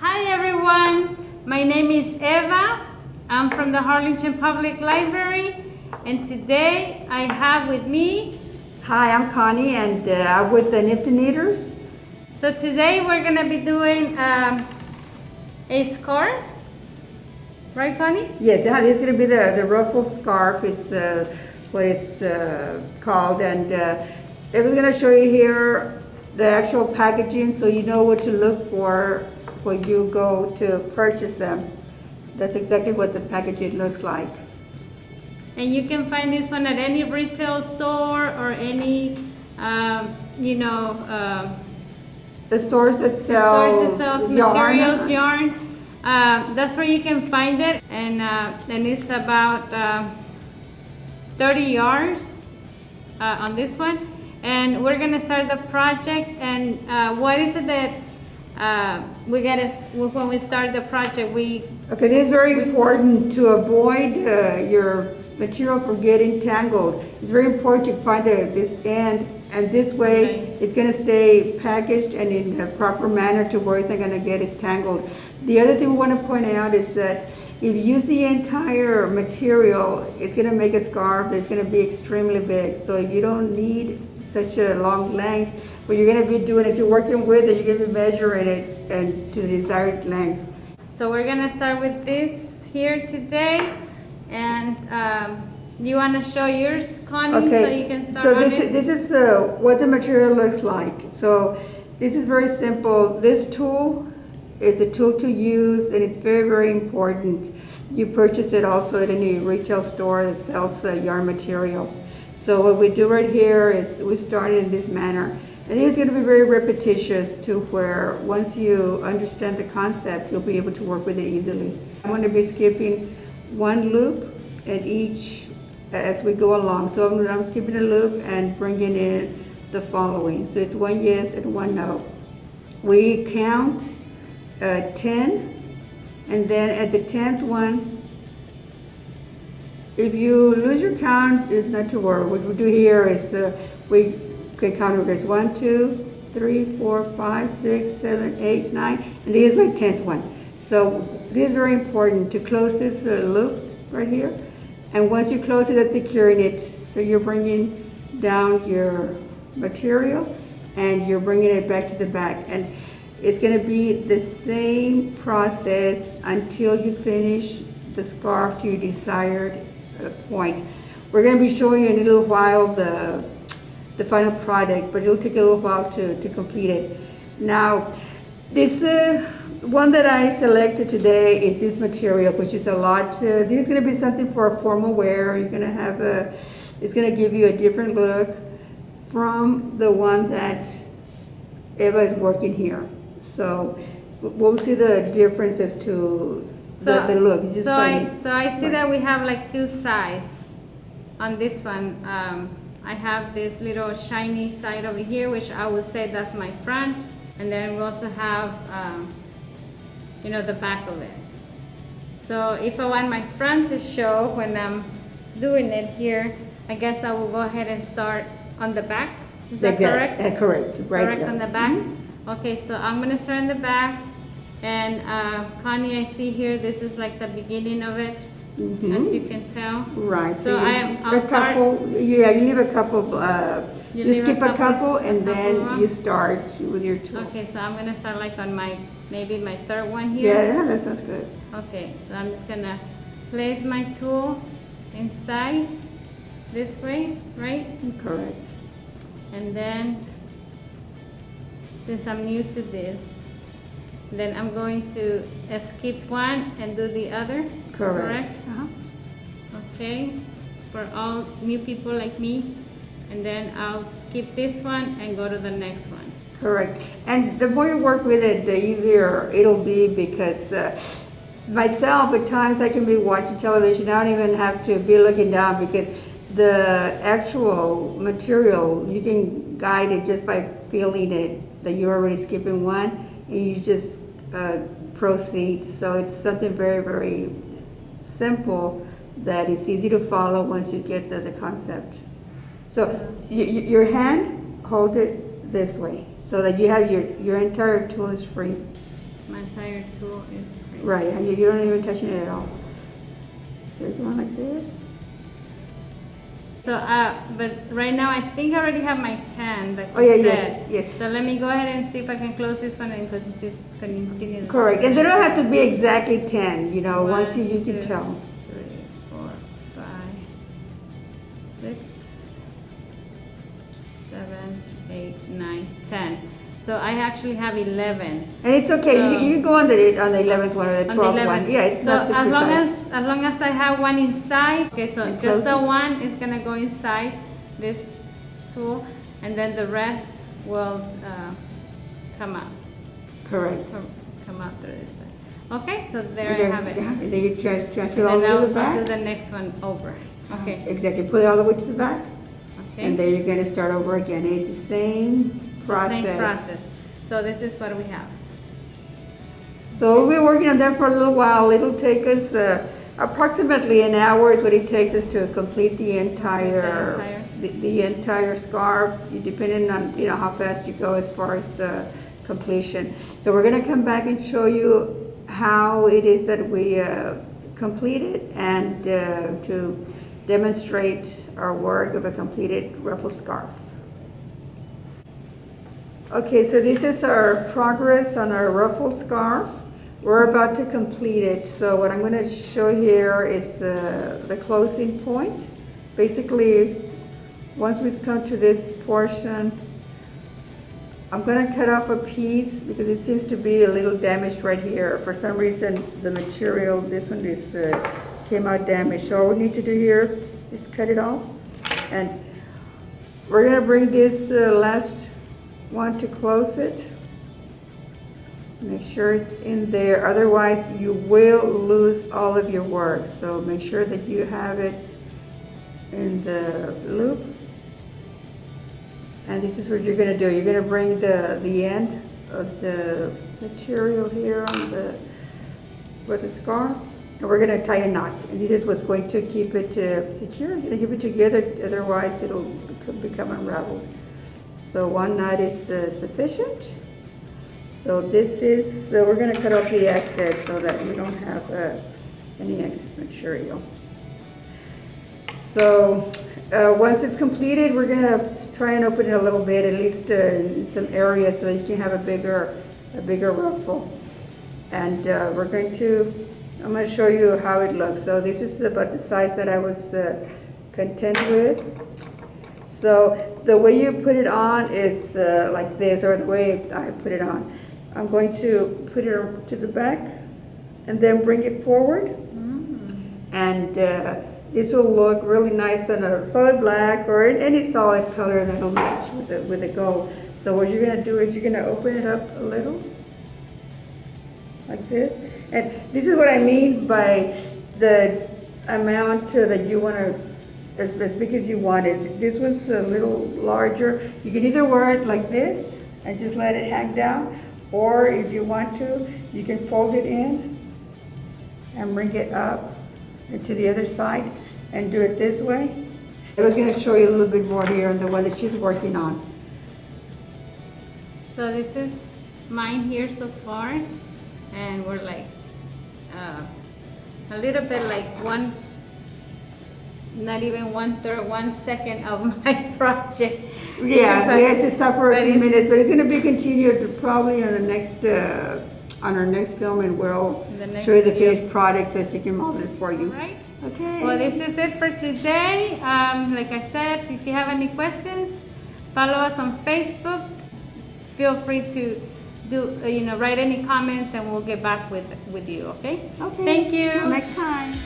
Hi everyone, my name is Eva. I'm from the Harlingen Public Library, and today I have with me. Hi, I'm Connie, and I'm with the Nifty Knitters. So today we're gonna be doing a scarf, right, Connie? Yes, this is going to be the ruffled scarf. It's what it's called, and I'm going to show you here the actual packaging, so you know what to look for when you go to purchase them. That's exactly what the packaging looks like. And you can find this one at any retail store or any, The stores that sell materials, yarn. That's where you can find it, and it's about 30 yards on this one. And we're gonna start the project. And what is it that we gotta, when we start the project, Okay, this is very important to avoid your material from getting tangled. It's very important to find this end, and this way it's going to stay packaged and in a proper manner to where it's not going to get as tangled. The other thing we want to point out is that if you use the entire material, it's going to make a scarf that's going to be extremely big. So if you don't need such a long length, what you're going to be doing is you're working with it, you're going to be measuring it and to the desired length. So we're gonna start with this here today, and you want to show yours, Connie, Okay. so you can start So on this is what the material looks like. So this is very simple. This tool is a tool to use, and it's very, very important. You purchase it also at any retail store that sells yarn material. So what we do right here is we start in this manner. And it's going to be very repetitious to where once you understand the concept, you'll be able to work with it easily. I'm going to be skipping one loop at each as we go along. So I'm skipping a loop and bringing in the following. So it's one yes and one no. We count 10, and then at the 10th one, if you lose your count, it's not to worry. What we do here is we can count records 1, 2, 3, 4, 5, 6, 7, 8, 9, and this is my 10th one. So this is very important to close this loop right here. And once you close it, that's securing it. So you're bringing down your material and you're bringing it back to the back. And it's going to be the same process until you finish the scarf to your desired point. We're going to be showing you in a little while the final product, but it'll take a little while to complete it. Now, this one that I selected today is this material, which is a lot. This is going to be something for a formal wear. You're going to have it's going to give you a different look from the one that Eva is working here. So we'll see the differences to the look. It's just I see that we have like two sides on this one. I have this little shiny side over here, which I would say that's my front, and then we also have the back of it. So if I want my front to show when I'm doing it here, I guess I will go ahead and start on the back. Is that correct? Correct, right. Correct on the back? Mm-hmm. Okay, so I'm gonna start on the back, and Connie, I see here, this is like the beginning of it. Mm-hmm. As you can tell. Right. So I'll start. You leave a couple. You skip a couple, and then you start with your tool. Okay, so I'm gonna start like on maybe my third one here. Yeah, that sounds good. Okay, so I'm just gonna place my tool inside this way, right? Correct. And then, since I'm new to this, then I'm going to skip one and do the other. Correct? Okay, for all new people like me. And then I'll skip this one and go to the next one. Correct. And the more you work with it, the easier it'll be, because myself, at times I can be watching television. I don't even have to be looking down, because the actual material, you can guide it just by feeling it, that you're already skipping one, and you just proceed. So it's something very, very simple that is easy to follow once you get the concept. So your hand, hold it this way so that you have your entire tool is free. my entire tool is free. Right, and you don't even touching it at all. So you're going like this. So, but right now I think I already have my 10 that Oh, you yeah, said. yes. So let me go ahead and see if I can close this one and continue. Correct, and they don't have to be exactly 10, you know, once you 1, can 2, tell. 3, 4, 5, 6, 7, 8, 9, 10. So I actually have 11. And it's okay, So- you can go on the 11th one or the On 12th 11. one. Yeah, it's so not the precise. as long as I have one inside, okay, so And just close the it. one is gonna go inside this tool, and then the rest will come out, Correct. come out through this side. Okay, so there And then- I have it. yeah, and then you transfer it all And the then way to the I'll do back. the next one over. Okay. Exactly, put it all the way to the back. And Okay. then you're gonna start over again. It's the same process. Same process. So this is what we have. So we'll be working on that for a little while. It'll take us approximately an hour is what it takes us to complete the entire the entire scarf, depending on how fast you go as far as the completion. So we're gonna come back and show you how it is that we complete it and to demonstrate our work of a completed ruffle scarf. Okay, so this is our progress on our ruffle scarf. We're about to complete it. So what I'm going to show here is the closing point. Basically, once we've come to this portion, I'm going to cut off a piece because it seems to be a little damaged right here. For some reason, the material, this one is came out damaged. So all we need to do here is cut it off. And we're going to bring this last one to close it. Make sure it's in there, otherwise you will lose all of your work. So make sure that you have it in the loop. And this is what you're going to do. You're going to bring the end of the material here on with the scarf, and we're going to tie a knot. And this is what's going to keep it secure. It's going to keep it together, otherwise it'll become unraveled. So one knot is sufficient. So this is, we're going to cut off the excess so that we don't have any excess material. So once it's completed, we're going to try and open it a little bit, at least in some areas, so that you can have a bigger ruffle. And I'm going to show you how it looks. So this is about the size that I was content with. So the way you put it on is like this, or the way I put it on. I'm going to put it to the back and then bring it forward. And this will look really nice on a solid black or any solid color that'll match with the gold. So what you're going to do is you're going to open it up a little, like this. And this is what I mean by the amount that you want to, as big as you want it. This one's a little larger. You can either wear it like this and just let it hang down, or if you want to, you can fold it in and bring it up to the other side and do it this way. I was going to show you a little bit more here on the one that she's working on. So this is mine here so far, and we're like a little bit like not even 1 second of my project. Yeah, we had to stop for a But few it's- minutes, but it's going to be continued probably on the next on our next film, and we'll The next show you the video. finished product so she can model it for you. Right. Okay. Well, this is it for today. Like I said, if you have any questions, follow us on Facebook. Feel free to write any comments, and we'll get back with you. Okay. Okay. Thank you. Till next time.